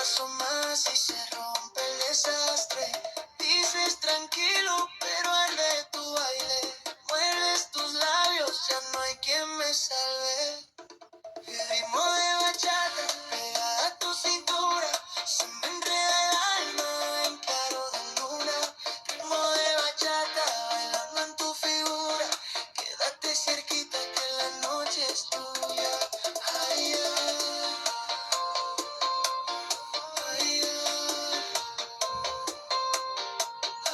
paso más y se rompe el desastre. Dices tranquilo, pero arde tu baile. Muerdes tus labios, ya no hay quien me salve. El ritmo de bachata pegada a tu cintura, se me enreda el alma en claro de luna. Ritmo de bachata bailando en tu figura, quédate cerquita que la noche es tuya. Ay, ay, ay,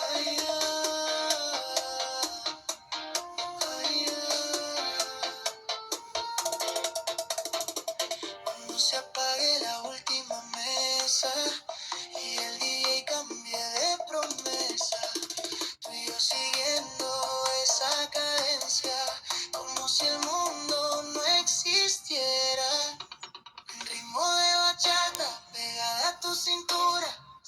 ay, ay, cuando se apague la última mesa y el DJ cambie de promesa, tú y yo siguiendo esa cadencia, como si el mundo no existiera. El ritmo de bachata pegada a tu cintura,